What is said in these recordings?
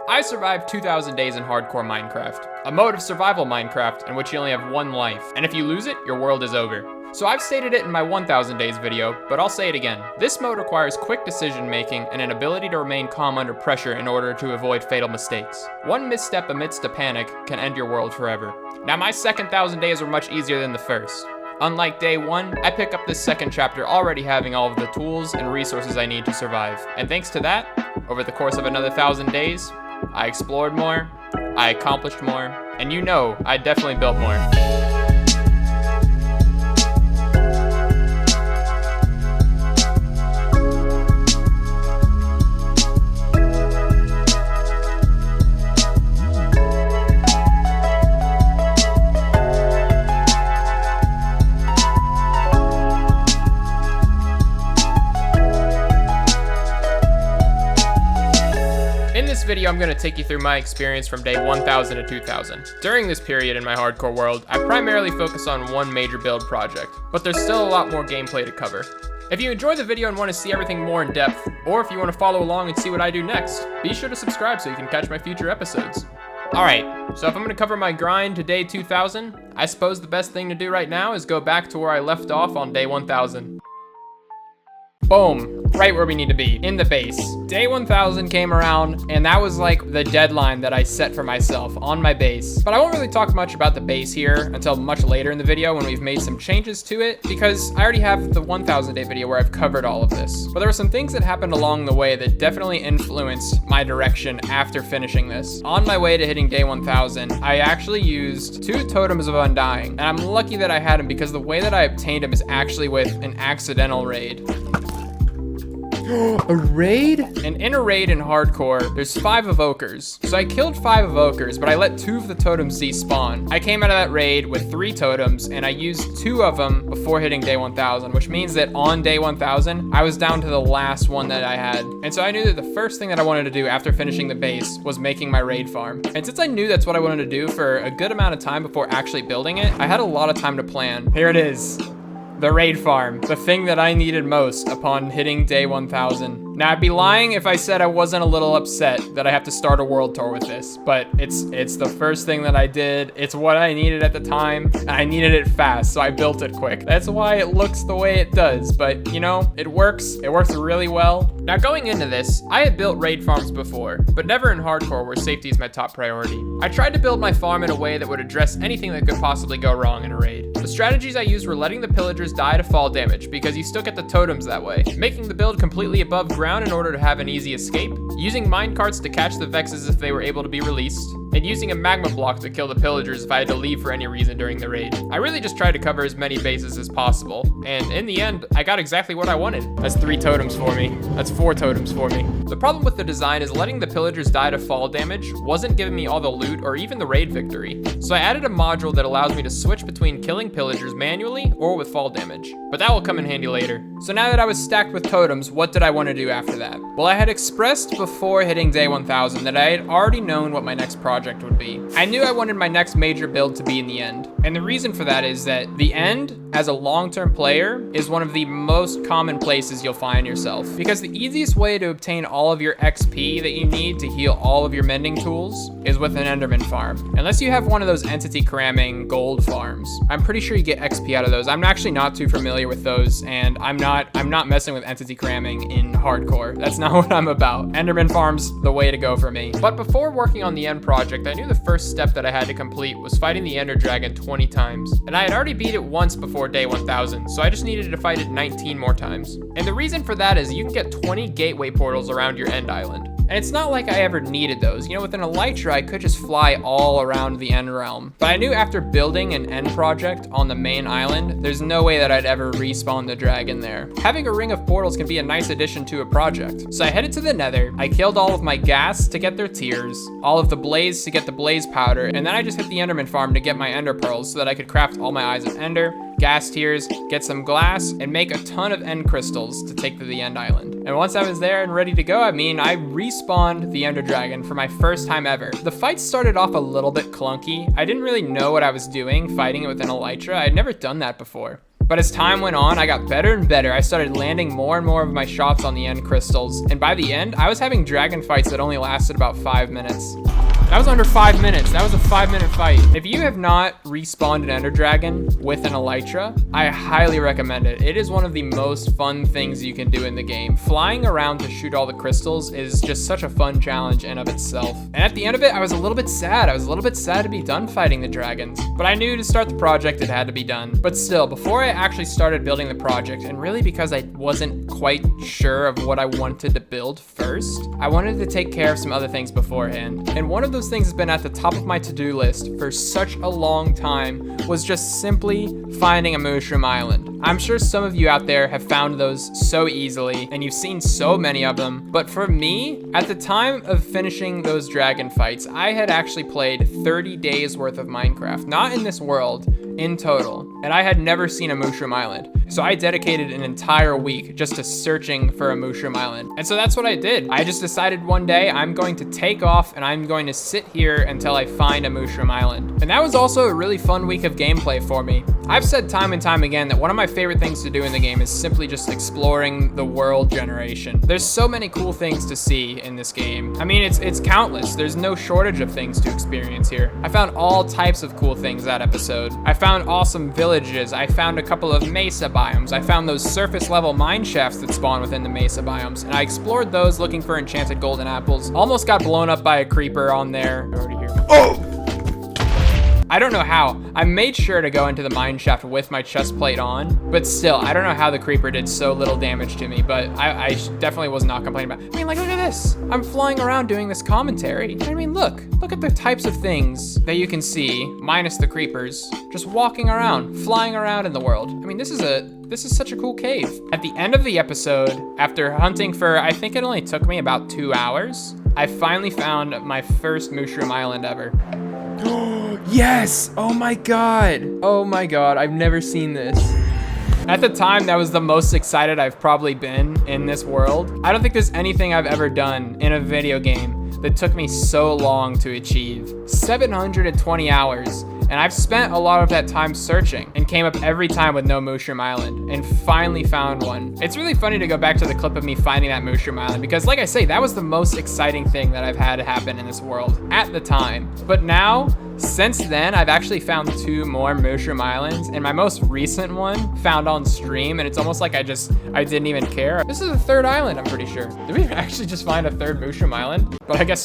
I survived 2,000 days in Hardcore Minecraft, a mode of survival Minecraft in which you only have one life, and if you lose it, your world is over. So I've stated it in my 1,000 days video, but I'll say it again. This mode requires quick decision making and an ability to remain calm under pressure in order to avoid fatal mistakes. One misstep amidst a panic can end your world forever. Now my second 1,000 days were much easier than the first. Unlike day one, I pick up this second chapter already having all of the tools and resources I need to survive. And thanks to that, over the course of another 1,000 days, I explored more, I accomplished more, and you know, I definitely built more. In this video, I'm going to take you through my experience from day 1000 to 2000. During this period in my hardcore world, I primarily focus on one major build project, but there's still a lot more gameplay to cover. If you enjoy the video and want to see everything more in depth, or if you want to follow along and see what I do next, be sure to subscribe so you can catch my future episodes. Alright, so if I'm going to cover my grind to day 2000, I suppose the best thing to do right now is go back to where I left off on day 1000. Boom, right where we need to be, in the base. Day 1000 came around, and that was like the deadline that I set for myself on my base. But I won't really talk much about the base here until much later in the video when we've made some changes to it, because I already have the 1000 day video where I've covered all of this. But there were some things that happened along the way that definitely influenced my direction after finishing this. On my way to hitting day 1000, I actually used 2 totems of undying, and I'm lucky that I had them because the way that I obtained them is actually with an accidental raid. A raid? And in a raid in hardcore, there's 5 evokers. So I killed 5 evokers, but I let 2 of the totems despawn. I came out of that raid with 3 totems, and I used 2 of them before hitting day 1000, which means that on day 1000, I was down to the last one that I had. And so I knew that the first thing that I wanted to do after finishing the base was making my raid farm. And since I knew that's what I wanted to do for a good amount of time before actually building it, I had a lot of time to plan. Here it is. The raid farm, the thing that I needed most upon hitting day 1000. Now, I'd be lying if I said I wasn't a little upset that I have to start a world tour with this, but it's the first thing that I did. It's what I needed at the time, and I needed it fast, so I built it quick. That's why it looks the way it does, but you know, it works really well. Now, going into this, I had built raid farms before, but never in hardcore where safety is my top priority. I tried to build my farm in a way that would address anything that could possibly go wrong in a raid. The strategies I used were letting the pillagers die to fall damage, because you still get the totems that way, making the build completely above ground in order to have an easy escape, using minecarts to catch the vexes if they were able to be released, and using a magma block to kill the pillagers if I had to leave for any reason during the raid. I really just tried to cover as many bases as possible, and in the end, I got exactly what I wanted. That's 3 totems for me. That's 4 totems for me. The problem with the design is letting the pillagers die to fall damage wasn't giving me all the loot or even the raid victory. So I added a module that allows me to switch between killing pillagers manually or with fall damage. But that will come in handy later. So now that I was stacked with totems, what did I want to do after that? Well, I had expressed before hitting day 1000 that I had already known what my next project would be. I knew I wanted my next major build to be in the end. And the reason for that is that the end, as a long-term player, is one of the most common places you'll find yourself. Because the easiest way to obtain all of your XP that you need to heal all of your mending tools is with an Enderman farm. Unless you have one of those entity cramming gold farms. I'm pretty sure you get XP out of those. I'm actually not too familiar with those, and I'm not messing with entity cramming in hardcore. That's not what I'm about. Enderman farm's the way to go for me. But before working on the end project, I knew the first step that I had to complete was fighting the Ender Dragon 20 times. And I had already beat it once before day 1000, so I just needed to fight it 19 more times. And the reason for that is you can get 20 gateway portals around your end island. And it's not like I ever needed those. You know, with an elytra, I could just fly all around the end realm. But I knew after building an end project on the main island, there's no way that I'd ever respawn the dragon there. Having a ring of portals can be a nice addition to a project. So I headed to the Nether, I killed all of my gas to get their tears, all of the blaze to get the blaze powder, and then I just hit the Enderman farm to get my ender pearls so that I could craft all my eyes of ender, gas tears, get some glass, and make a ton of end crystals to take to the end island. And once I was there and ready to go, I respawned the Ender Dragon for my first time ever. The fight started off a little bit clunky. I didn't really know what I was doing fighting it with an elytra. I'd never done that before. But as time went on, I got better and better. I started landing more and more of my shots on the end crystals. And by the end, I was having dragon fights that only lasted about 5 minutes. That was under 5 minutes. That was a 5-minute fight. If you have not respawned an Ender Dragon with an Elytra, I highly recommend it. It is one of the most fun things you can do in the game. Flying around to shoot all the crystals is just such a fun challenge in of itself. And at the end of it, I was a little bit sad. I was a little bit sad to be done fighting the dragons. But I knew to start the project, it had to be done. But still, before I actually started building the project, and really because I wasn't quite sure of what I wanted to build first, I wanted to take care of some other things beforehand. And one of those things has been at the top of my to-do list for such a long time was just simply finding a Mooshroom Island. I'm sure some of you out there have found those so easily and you've seen so many of them, but for me, at the time of finishing those dragon fights, I had actually played 30 days worth of Minecraft, not in this world, in total, and I had never seen a Mooshroom Island. So I dedicated an entire week just to searching for a Mooshroom Island. And so that's what I did. I just decided one day I'm going to take off and I'm going to sit here until I find a Mooshroom Island. And that was also a really fun week of gameplay for me. I've said time and time again that one of my favorite things to do in the game is simply just exploring the world generation. There's so many cool things to see in this game. I mean, it's countless. There's no shortage of things to experience here. I found all types of cool things that episode. I found awesome villages. I found a couple of mesa biomes. I found those surface level mine shafts that spawn within the mesa biomes, and I explored those looking for enchanted golden apples. Almost got blown up by a creeper on there. Already here. Oh! I don't know how. I made sure to go into the mine shaft with my chest plate on, but still, I don't know how the creeper did so little damage to me, but I definitely was not complaining about it. I mean, like, look at this. I'm flying around doing this commentary. I mean, look at the types of things that you can see, minus the creepers, just walking around, flying around in the world. I mean, this is such a cool cave. At the end of the episode, after hunting for, I think it only took me about 2 hours, I finally found my first Mooshroom Island ever. Yes! Oh my god! Oh my god, I've never seen this. At the time, that was the most excited I've probably been in this world. I don't think there's anything I've ever done in a video game that took me so long to achieve. 720 hours. And I've spent a lot of that time searching and came up every time with no Mooshroom Island and finally found one. It's really funny to go back to the clip of me finding that Mooshroom Island because, like I say, that was the most exciting thing that I've had happen in this world at the time. But now, since then, I've actually found 2 more Mooshroom Islands, and my most recent one found on stream, and it's almost like I didn't even care. This is the 3rd island, I'm pretty sure. Did we actually just find a 3rd Mooshroom Island? But I guess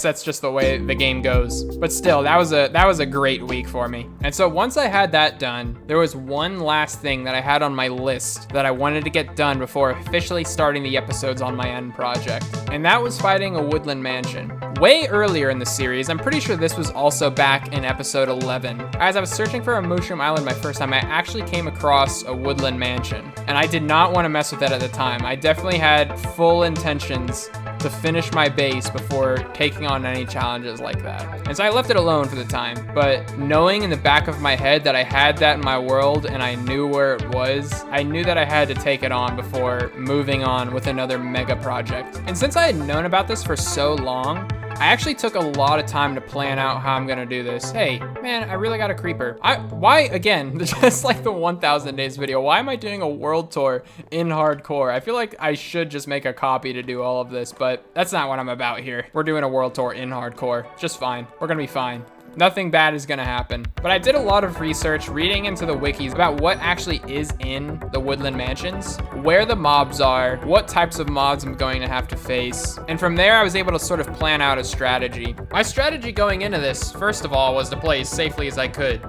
that's just the way the game goes. But still, that was a great week for me. And so once I had that done, there was one last thing that I had on my list that I wanted to get done before officially starting the episodes on my end project. And that was fighting a Woodland Mansion. Way earlier in the series, I'm pretty sure this was also back in episode 11. As I was searching for a Mooshroom Island my first time, I actually came across a Woodland Mansion. And I did not want to mess with it at the time. I definitely had full intentions to finish my base before taking on any challenges like that. And so I left it alone for the time, but knowing in the back of my head that I had that in my world and I knew where it was, I knew that I had to take it on before moving on with another mega project. And since I had known about this for so long, I actually took a lot of time to plan out how I'm gonna do this. Hey, man, I really got a creeper. Why, again, just like the 1000 days video, why am I doing a world tour in hardcore? I feel like I should just make a copy to do all of this, but that's not what I'm about here. We're doing a world tour in hardcore, just fine. We're gonna be fine. Nothing bad is gonna happen. But I did a lot of research reading into the wikis about what actually is in the Woodland Mansions, where the mobs are, what types of mobs I'm going to have to face. And from there, I was able to sort of plan out a strategy. My strategy going into this, first of all, was to play as safely as I could.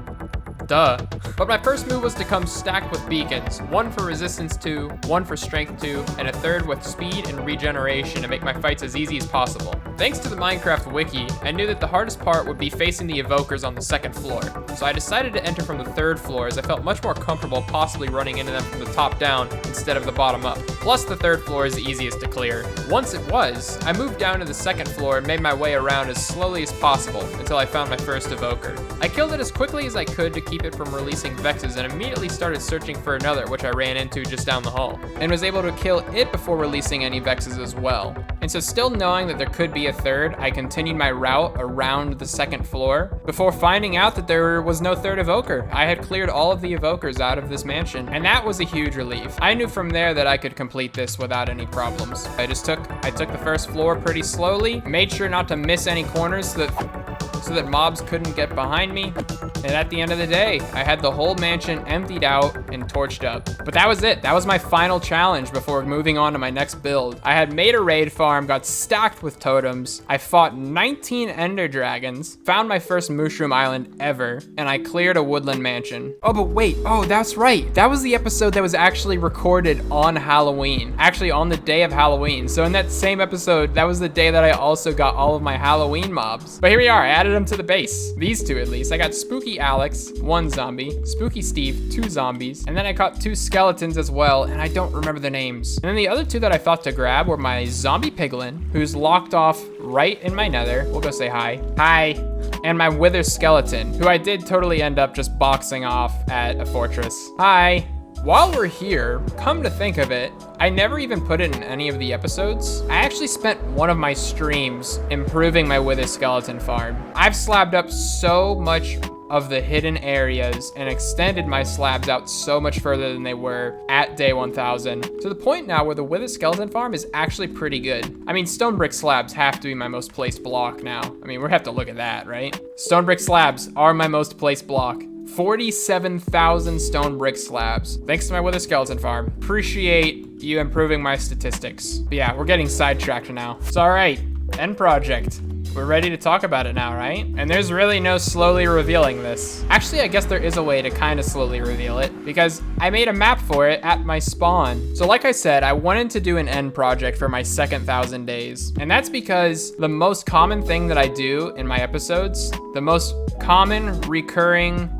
Duh. But my first move was to come stacked with beacons, 1 for resistance 2, 1 for strength 2, and a 3rd with speed and regeneration to make my fights as easy as possible. Thanks to the Minecraft wiki, I knew that the hardest part would be facing the evokers on the 2nd floor. So I decided to enter from the 3rd floor as I felt much more comfortable possibly running into them from the top down instead of the bottom up. Plus the 3rd floor is the easiest to clear. Once it was, I moved down to the 2nd floor and made my way around as slowly as possible until I found my first evoker. I killed it as quickly as I could to keep keep it from releasing Vexes and immediately started searching for another, which I ran into just down the hall, and was able to kill it before releasing any Vexes as well. And so still knowing that there could be a third, I continued my route around the second floor before finding out that there was no third evoker. I had cleared all of the evokers out of this mansion, and that was a huge relief. I knew from there that I could complete this without any problems. I took the first floor pretty slowly, made sure not to miss any corners so that mobs couldn't get behind me. And at the end of the day, I had the whole mansion emptied out and torched up. But that was it. That was my final challenge before moving on to my next build. I had made a raid farm, got stacked with totems. I fought 19 ender dragons, found my first Mooshroom Island ever, and I cleared a Woodland Mansion. Oh, but wait. Oh, that's right. That was the episode that was actually recorded on Halloween. Actually, on the day of Halloween. So in that same episode, that was the day that I also got all of my Halloween mobs. But here we are. I added them to the base. These two, at least. I got Spooky Alex, 1 zombie, Spooky Steve, 2 zombies, and then I caught 2 skeletons as well, and I don't remember the names. And then the other 2 that I thought to grab were my zombie piglin, who's locked off right in my nether. We'll go say hi. Hi. And my wither skeleton, who I did totally end up just boxing off at a fortress. Hi. While we're here, come to think of it, I never even put it in any of the episodes. I actually spent one of my streams improving my wither skeleton farm. I've slabbed up so much of the hidden areas and extended my slabs out so much further than they were at day 1000, to the point now where the wither skeleton farm is actually pretty good. I mean, stone brick slabs have to be my most placed block now. I mean, we have to look at that, right? Stone brick slabs are my most placed block. 47,000 stone brick slabs. Thanks to my wither skeleton farm. Appreciate you improving my statistics. But yeah, we're getting sidetracked now. It's all right. End project. We're ready to talk about it now, right? And there's really no slowly revealing this. Actually, I guess there is a way to kind of slowly reveal it, because I made a map for it at my spawn. So like I said, I wanted to do an end project for my second 1000 days. And that's because the most common thing that I do in my episodes, the most common recurring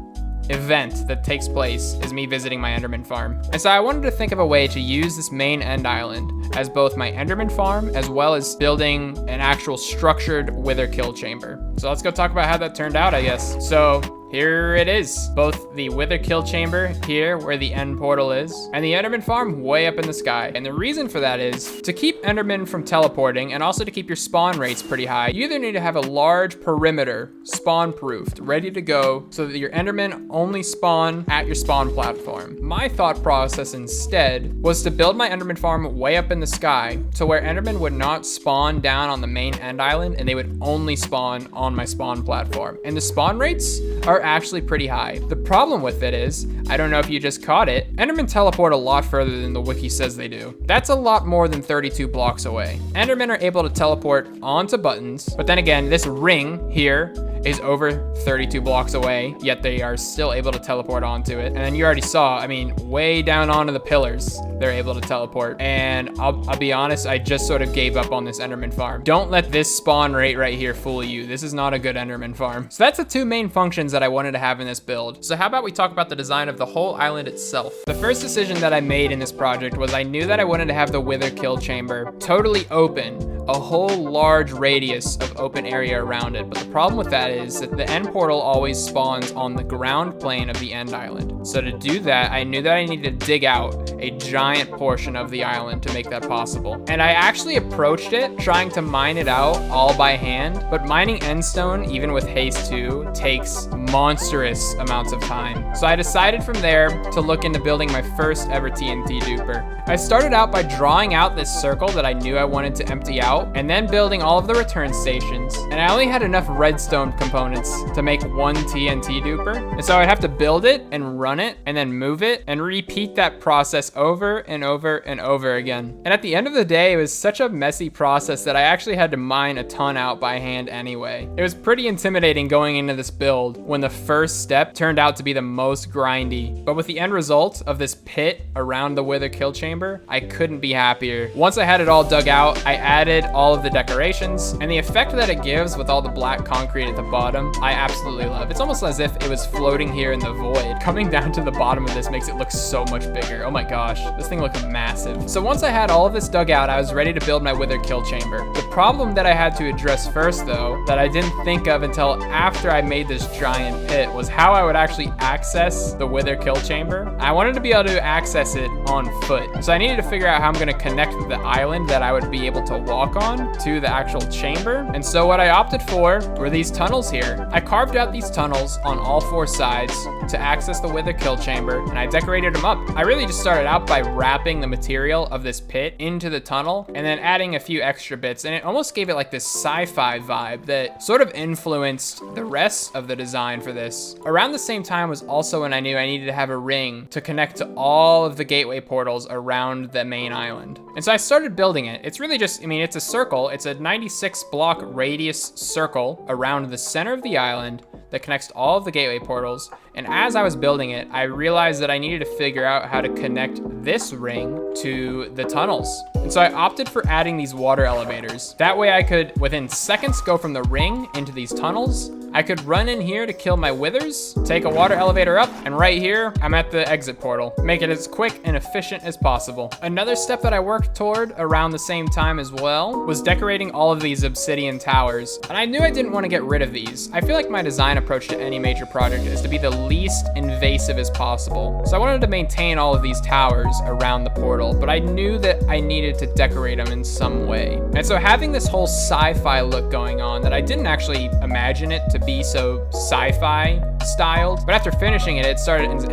event that takes place is me visiting my Enderman farm. And so I wanted to think of a way to use this main end island as both my Enderman farm as well as building an actual structured wither kill chamber. So let's go talk about how that turned out, I guess. So here it is, both the wither kill chamber here where the end portal is, and the Enderman farm way up in the sky. And the reason for that is to keep Enderman from teleporting and also to keep your spawn rates pretty high. You either need to have a large perimeter spawn proofed, ready to go, so that your Enderman only spawn at your spawn platform. My thought process instead was to build my Enderman farm way up in the sky to where Enderman would not spawn down on the main end island and they would only spawn on my spawn platform. And the spawn rates are actually pretty high. The problem with it is, I don't know if you just caught it, Endermen teleport a lot further than the wiki says they do. That's a lot more than 32 blocks away. Endermen are able to teleport onto buttons, but then again, this ring here is over 32 blocks away, yet they are still able to teleport onto it. And then you already saw, I mean, way down onto the pillars, they're able to teleport. And I'll be honest, I just sort of gave up on this Enderman farm. Don't let this spawn rate right here fool you. This is not a good Enderman farm. So that's the 2 main functions that I wanted to have in this build. So how about we talk about the design of the whole island itself? The first decision that I made in this project was I knew that I wanted to have the wither kill chamber totally open, a whole large radius of open area around it. But the problem with that is that the end portal always spawns on the ground plane of the end island. So to do that, I knew that I needed to dig out a giant portion of the island to make that possible. And I actually approached it trying to mine it out all by hand, but mining endstone, even with haste 2, takes monstrous amounts of time. So I decided from there to look into building my first ever TNT duper. I started out by drawing out this circle that I knew I wanted to empty out, and then building all of the return stations. And I only had enough redstone components to make 1 TNT duper. And so I'd have to build it and run it and then move it and repeat that process over and over and over again. And at the end of the day, it was such a messy process that I actually had to mine a ton out by hand anyway. It was pretty intimidating going into this build when the first step turned out to be the most grindy. But with the end result of this pit around the wither kill chamber, I couldn't be happier. Once I had it all dug out, I added did all of the decorations, and the effect that it gives with all the black concrete at the bottom, I absolutely love. It's almost as if it was floating here in the void. Coming down to the bottom of this makes it look so much bigger. Oh my gosh, this thing looks massive. So once I had all of this dug out, I was ready to build my wither kill chamber. The problem that I had to address first though, that I didn't think of until after I made this giant pit, was how I would actually access the wither kill chamber. I wanted to be able to access it on foot. So I needed to figure out how I'm gonna connect the island that I would be able to walk on to the actual chamber. And so what I opted for were these tunnels here. I carved out these tunnels on all 4 sides to access the wither kill chamber, and I decorated them up. I really just started out by wrapping the material of this pit into the tunnel and then adding a few extra bits, and it almost gave it like this sci-fi vibe that sort of influenced the rest of the design for this. Around the same time was also when I knew I needed to have a ring to connect to all of the gateway portals around the main island. And so I started building it. It's really just, I mean, it's a circle. It's a 96 block radius circle around the center of the island that connects all of the gateway portals. And as I was building it, I realized that I needed to figure out how to connect this ring to the tunnels. And so I opted for adding these water elevators. That way I could, within seconds, go from the ring into these tunnels. I could run in here to kill my withers, take a water elevator up, and right here, I'm at the exit portal. Make it as quick and efficient as possible. Another step that I worked toward around the same time as well was decorating all of these obsidian towers. And I knew I didn't want to get rid of these. I feel like my design approach to any major project is to be the least invasive as possible. So I wanted to maintain all of these towers around the portal, but I knew that I needed to decorate them in some way. And so having this whole sci-fi look going on that I didn't actually imagine it to be so sci-fi styled, but after finishing it,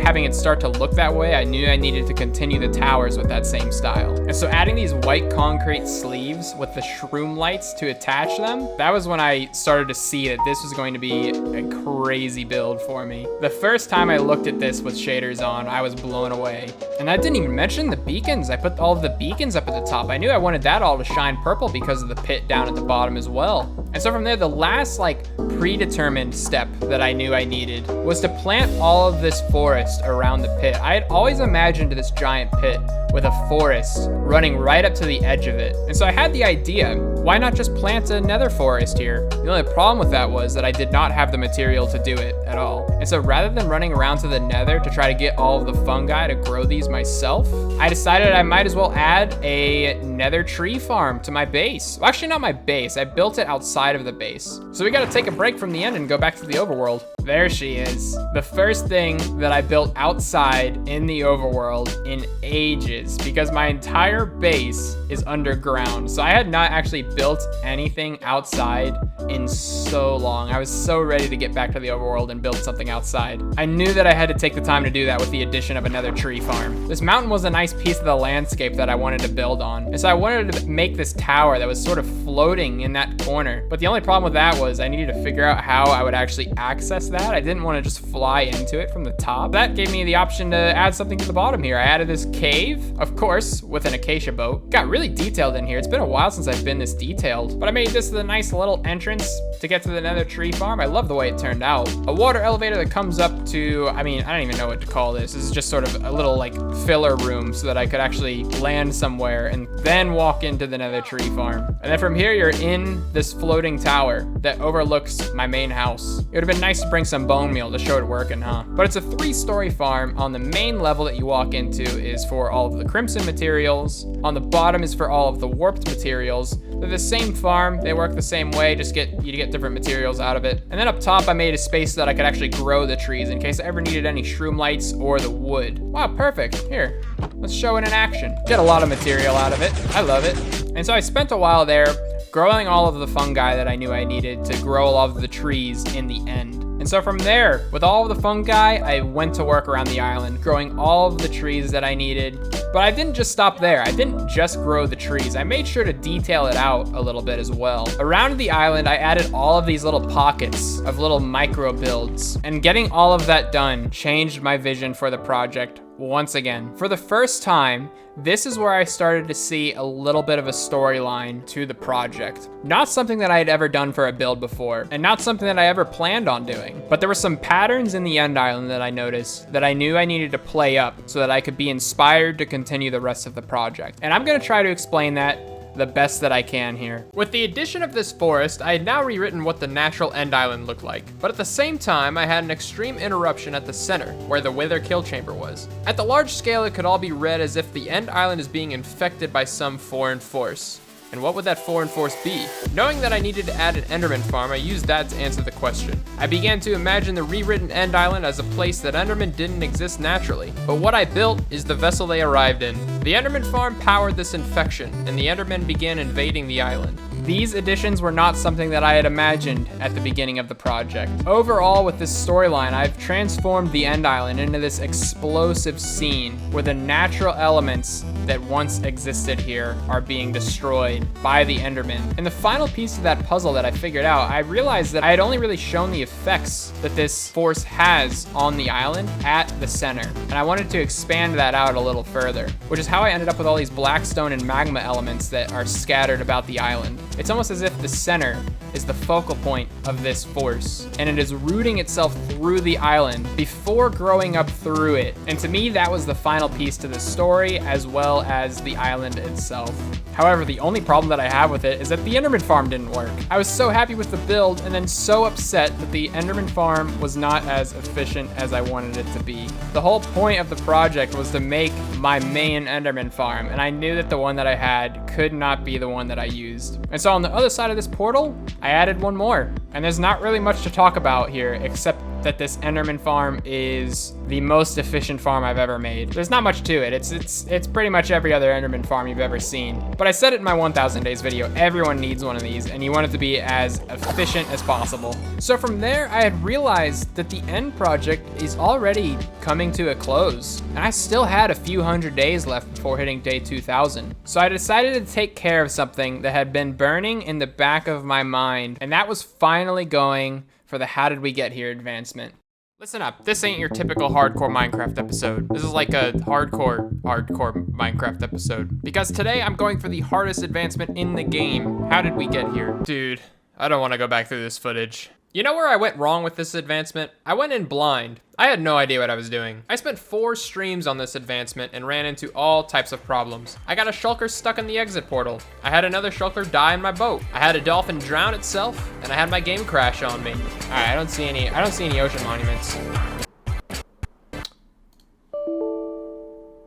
having it start to look that way, I knew I needed to continue the towers with that same style. And so adding these white concrete sleeves with the shroom lights to attach them, that was when I started to see that this was going to be a crazy build for me. The first time I looked at this with shaders on, I was blown away. And I didn't even mention the beacons. I put all of the beacons up at the top. I knew I wanted that all to shine purple because of the pit down at the bottom as well. And so from there, the last like predetermined step that I knew I needed was to plant all of this forest around the pit. I had always imagined this giant pit with a forest running right up to the edge of it. And so I had the idea, why not just plant a nether forest here? The only problem with that was that I did not have the material to do it at all. And so rather than running around to the nether to try to get all of the fungi to grow these myself, I decided I might as well add a nether tree farm to my base. Well, actually not my base, I built it outside of the base. So we gotta take a break from the end and go back to the overworld. There she is. The first thing that I built outside in the overworld in ages, because my entire base is underground. So I had not actually built anything outside in so long. I was so ready to get back to the overworld and build something outside. I knew that I had to take the time to do that with the addition of another tree farm. This mountain was a nice piece of the landscape that I wanted to build on. And so I wanted to make this tower that was sort of floating in that corner. But the only problem with that was I needed to figure out how I would actually access that. I didn't want to just fly into it from the top. That gave me the option to add something to the bottom here. I added this cave, of course, with an acacia boat. Got really detailed in here. It's been a while since I've been this detailed, but I made this a nice little entrance to get to the nether tree farm. I love the way it turned out. A water elevator that comes up to, I mean, I don't even know what to call this. This is just sort of a little like filler room so that I could actually land somewhere and then walk into the nether tree farm. And then from here, you're in this floating tower that overlooks my main house. It would have been nice to bring some bone meal to show it working, huh? But it's a 3-story farm. On the main level that you walk into is for all of the crimson materials. On the bottom is for all of the warped materials. They're the same farm. They work the same way, just you get different materials out of it. And then up top, I made a space so that I could actually grow the trees in case I ever needed any shroom lights or the wood. Wow, perfect. Here, let's show it in action. Get a lot of material out of it. I love it. And so I spent a while there growing all of the fungi that I knew I needed to grow all of the trees in the end. And so from there, with all of the fungi, I went to work around the island, growing all of the trees that I needed. But I didn't just stop there. I didn't just grow the trees. I made sure to detail it out a little bit as well. Around the island, I added all of these little pockets of little micro builds. And getting all of that done changed my vision for the project once again. For the first time, this is where I started to see a little bit of a storyline to the project. Not something that I had ever done for a build before, and not something that I ever planned on doing. But there were some patterns in the end island that I noticed that I knew I needed to play up so that I could be inspired to continue the rest of the project. And I'm gonna try to explain that the best that I can here. With the addition of this forest, I had now rewritten what the natural end island looked like. But at the same time, I had an extreme interruption at the center, where the wither kill chamber was. At the large scale, it could all be read as if the end island is being infected by some foreign force. And what would that foreign force be? Knowing that I needed to add an Enderman farm, I used that to answer the question. I began to imagine the rewritten End Island as a place that Endermen didn't exist naturally. But what I built is the vessel they arrived in. The Enderman farm powered this infection, and the Endermen began invading the island. These additions were not something that I had imagined at the beginning of the project. Overall, with this storyline, I've transformed the End Island into this explosive scene where the natural elements that once existed here are being destroyed by the Enderman. In the final piece of that puzzle that I figured out, I realized that I had only really shown the effects that this force has on the island at the center. And I wanted to expand that out a little further, which is how I ended up with all these blackstone and magma elements that are scattered about the island. It's almost as if the center is the focal point of this force, and it is rooting itself through the island before growing up through it. And to me, that was the final piece to the story, as well as the island itself. However, the only problem that I have with it is that the Enderman farm didn't work. I was so happy with the build, and then so upset that the Enderman farm was not as efficient as I wanted it to be. The whole point of the project was to make my main Enderman farm, and I knew that the one that I had could not be the one that I used. And so on the other side of this portal, I added one more. And there's not really much to talk about here, except that this Enderman farm is the most efficient farm I've ever made. There's not much to it. It's pretty much every other Enderman farm you've ever seen. But I said it in my 1000 days video, everyone needs one of these, and you want it to be as efficient as possible. So from there, I had realized that the end project is already coming to a close, and I still had a few hundred days left before hitting day 2000. So I decided to take care of something that had been burning in the back of my mind, and that was finally going for the How Did We Get Here advancement. Listen up, this ain't your typical hardcore Minecraft episode. This is like a hardcore Minecraft episode. Because today I'm going for the hardest advancement in the game. How did we get here? Dude, I don't want to go back through this footage. You know where I went wrong with this advancement? I went in blind. I had no idea what I was doing. I spent 4 streams on this advancement and ran into all types of problems. I got a shulker stuck in the exit portal. I had another shulker die in my boat. I had a dolphin drown itself, and I had my game crash on me. All right, I don't see any ocean monuments.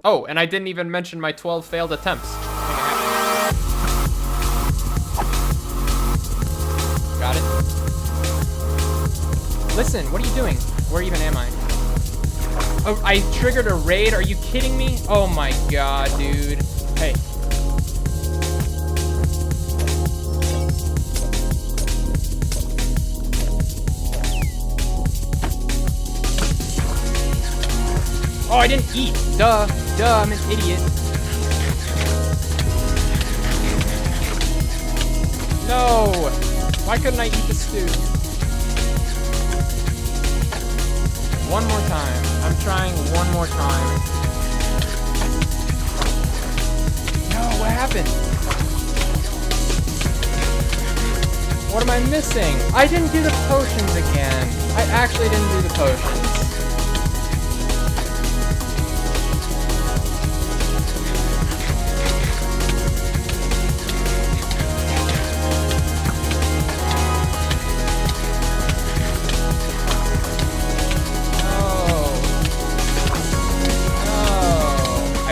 Oh, and I didn't even mention my 12 failed attempts. Got it. Listen, what are you doing? Where even am I? Oh, I triggered a raid? Are you kidding me? Oh my god, dude. Hey. Oh, I didn't eat. Duh, I'm an idiot. No! Why couldn't I eat the stew? One more time. I'm trying one more time. No, what happened? What am I missing? I didn't do the potions again. I actually didn't do the potions.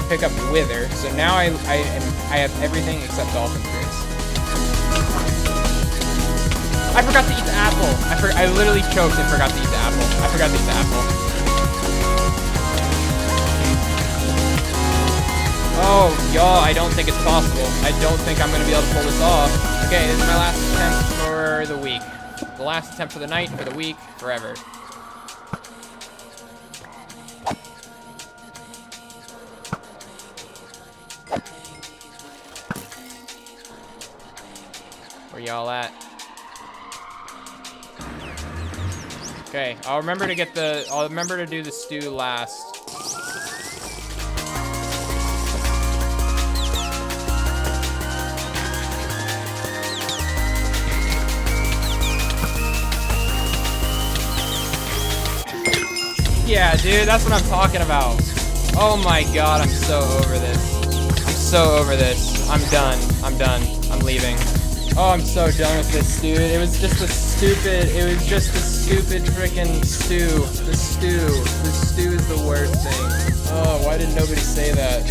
Pick up Wither, so now I have everything except dolphin trees. I forgot to eat the apple. I literally choked and forgot to eat the apple. I forgot to eat the apple. Oh, y'all, I don't think it's possible. I don't think I'm gonna be able to pull this off. Okay, this is my last attempt for the week. The last attempt for the night, for the week, forever. Where y'all at? Okay, I'll remember to do the stew last. Yeah, dude, that's what I'm talking about. Oh my god, I'm so over this. I'm so over this. I'm done. I'm done. I'm leaving. Oh, I'm so done with this, dude. It was just a stupid freaking stew. The stew is the worst thing. Oh, why did nobody say that?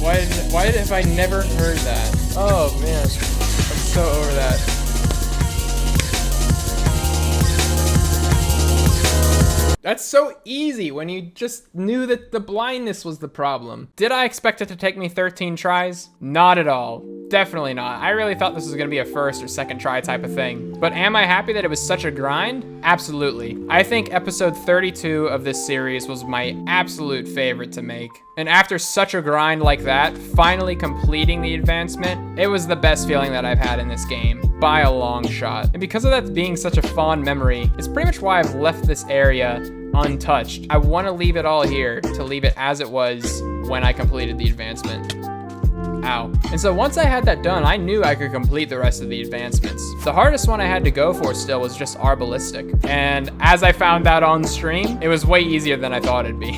Why have I never heard that? Oh man, I'm so over that. That's so easy when you just knew that the blindness was the problem. Did I expect it to take me 13 tries? Not at all. Definitely not. I really thought this was gonna be a first or second try type of thing. But am I happy that it was such a grind? Absolutely. I think episode 32 of this series was my absolute favorite to make. And after such a grind like that, finally completing the advancement, it was the best feeling that I've had in this game, by a long shot. And because of that being such a fond memory, it's pretty much why I've left this area untouched. I want to leave it all here to leave it as it was when I completed the advancement. Ow. And so once I had that done, I knew I could complete the rest of the advancements. The hardest one I had to go for still was just Arbalistic. And as I found out on stream, it was way easier than I thought it'd be.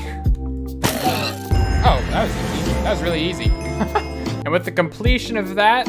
Oh, that was easy. That was really easy. And with the completion of that,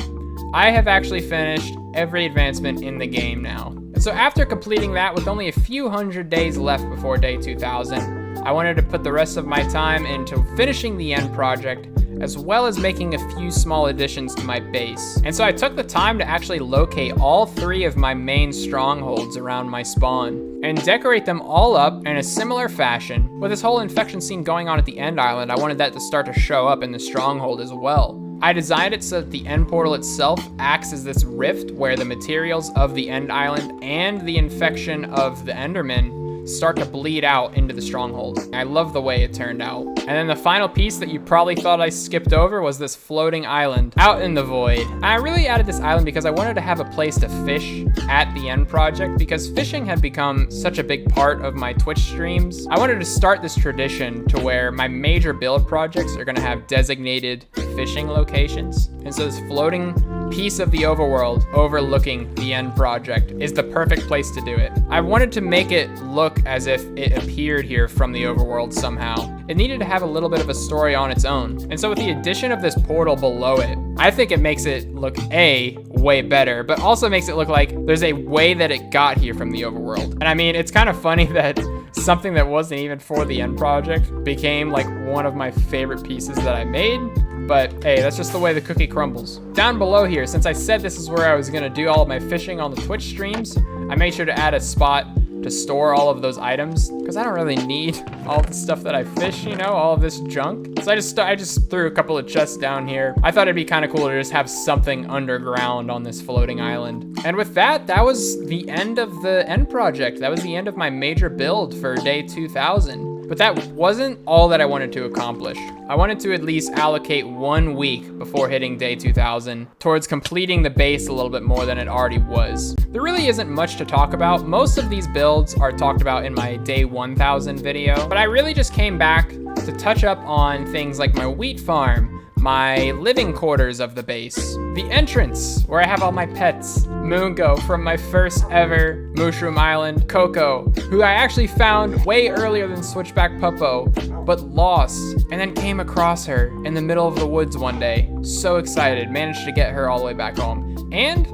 I have actually finished every advancement in the game now. And so after completing that with only a few hundred days left before day 2000, I wanted to put the rest of my time into finishing the end project, as well as making a few small additions to my base. And so I took the time to actually locate all 3 of my main strongholds around my spawn and decorate them all up in a similar fashion. With this whole infection scene going on at the end island, I wanted that to start to show up in the stronghold as well. I designed it so that the end portal itself acts as this rift where the materials of the end island and the infection of the Enderman start to bleed out into the stronghold. I love the way it turned out. And then the final piece that you probably thought I skipped over was this floating island out in the void. And I really added this island because I wanted to have a place to fish at the end project, because fishing had become such a big part of my Twitch streams. I wanted to start this tradition to where my major build projects are gonna have designated fishing locations. And so this floating piece of the overworld overlooking the end project is the perfect place to do it. I wanted to make it look as if it appeared here from the overworld somehow. It needed to have a little bit of a story on its own. And so with the addition of this portal below it, I think it makes it look way better, but also makes it look like there's a way that it got here from the overworld. And I mean, it's kind of funny that something that wasn't even for the end project became like one of my favorite pieces that I made. But hey, that's just the way the cookie crumbles. Down below here, since I said this is where I was gonna do all of my fishing on the Twitch streams, I made sure to add a spot to store all of those items, because I don't really need all the stuff that I fish, you know, all of this junk. So I just threw a couple of chests down here. I thought it'd be kind of cool to just have something underground on this floating island. And with that, that was the end of the end project. That was the end of my major build for day 2000. But that wasn't all that I wanted to accomplish. I wanted to at least allocate 1 week before hitting day 2000 towards completing the base a little bit more than it already was. There really isn't much to talk about. Most of these builds are talked about in my day 1000 video, but I really just came back to touch up on things like my wheat farm, my living quarters of the base, the entrance where I have all my pets, Moongo from my first ever Mooshroom Island, Coco, who I actually found way earlier than Switchback Puppo, but lost, and then came across her in the middle of the woods one day. So excited, managed to get her all the way back home. And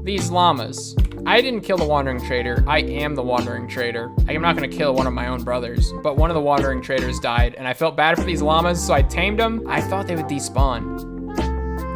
these llamas. I didn't kill the Wandering Trader. I am the Wandering Trader. I am not gonna kill one of my own brothers, but one of the Wandering Traders died, and I felt bad for these llamas, so I tamed them. I thought they would despawn,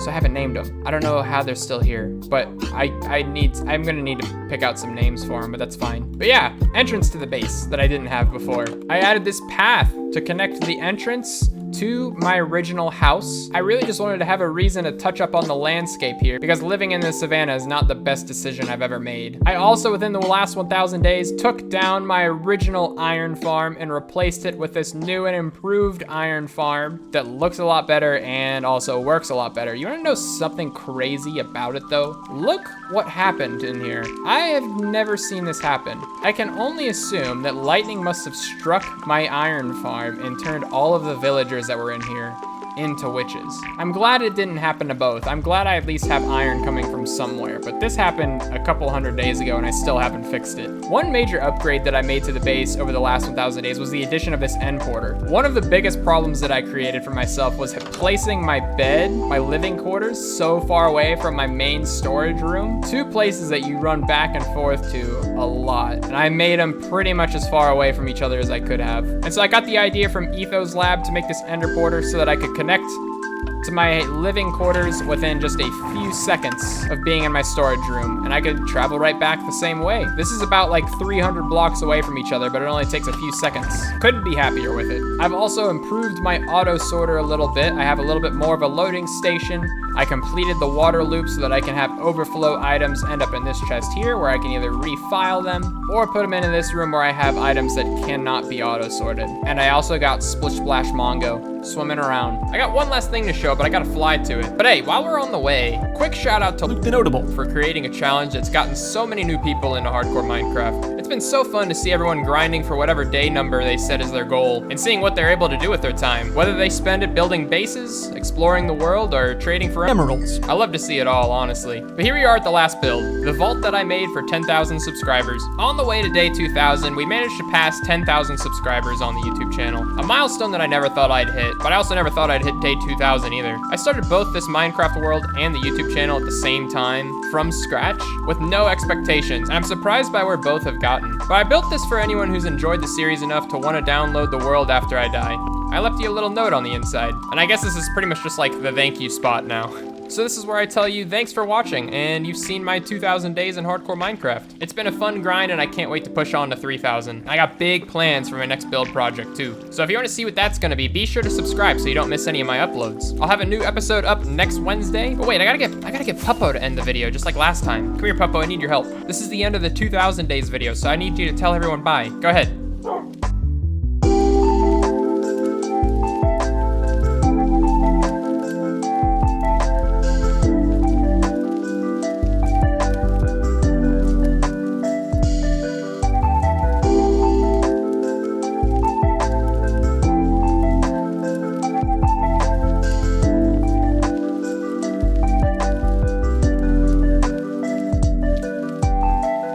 so I haven't named them. I don't know how they're still here, but I'm gonna need to pick out some names for them, but that's fine. But yeah, entrance to the base that I didn't have before. I added this path to connect the entrance to my original house. I really just wanted to have a reason to touch up on the landscape here, because living in the savannah is not the best decision I've ever made. I also, within the last 1000 days, took down my original iron farm and replaced it with this new and improved iron farm that looks a lot better and also works a lot better. You wanna know something crazy about it though? Look what happened in here. I have never seen this happen. I can only assume that lightning must have struck my iron farm and turned all of the villagers that were in here into witches. I'm glad it didn't happen to both. I'm glad I at least have iron coming from somewhere, but this happened a couple 100 days ago and I still haven't fixed it. One major upgrade that I made to the base over the last 1,000 days was the addition of this end porter. One of the biggest problems that I created for myself was placing my bed, my living quarters, so far away from my main storage room. Two places that you run back and forth to a lot. And I made them pretty much as far away from each other as I could have. And so I got the idea from Etho's lab to make this ender porter so that I could connect to my living quarters within just a few seconds of being in my storage room, and I could travel right back the same way. This is about like 300 blocks away from each other, but it only takes a few seconds. Couldn't be happier with it. I've also improved my auto sorter a little bit. I have a little bit more of a loading station. I completed the water loop so that I can have overflow items end up in this chest here, where I can either refile them or put them into this room where I have items that cannot be auto sorted. And I also got SwitchBackMongo swimming around. I got one last thing to show, but I gotta fly to it. But hey, while we're on the way, quick shout out to Luke TheNotable for creating a challenge that's gotten so many new people into Harcore Minecraft. It's been so fun to see everyone grinding for whatever day number they set as their goal, and seeing what they're able to do with their time. Whether they spend it building bases, exploring the world, or trading for emeralds. I love to see it all, honestly. But here we are at the last build, the vault that I made for 10,000 subscribers. On the way to day 2,000, we managed to pass 10,000 subscribers on the YouTube channel. A milestone that I never thought I'd hit, but I also never thought I'd hit day 2,000 either. I started both this Minecraft world and the YouTube channel at the same time, from scratch, with no expectations, and I'm surprised by where both have gotten. But I built this for anyone who's enjoyed the series enough to want to download the world after I die. I left you a little note on the inside, and I guess this is pretty much just like the thank you spot now. So this is where I tell you thanks for watching, and you've seen my 2,000 days in Harcore Minecraft. It's been a fun grind, and I can't wait to push on to 3,000. I got big plans for my next build project too. So if you want to see what that's gonna be sure to subscribe so you don't miss any of my uploads. I'll have a new episode up next Wednesday. But wait, I gotta get Puppo to end the video just like last time. Come here, Puppo, I need your help. This is the end of the 2,000 days video, so I need you to tell everyone bye. Go ahead.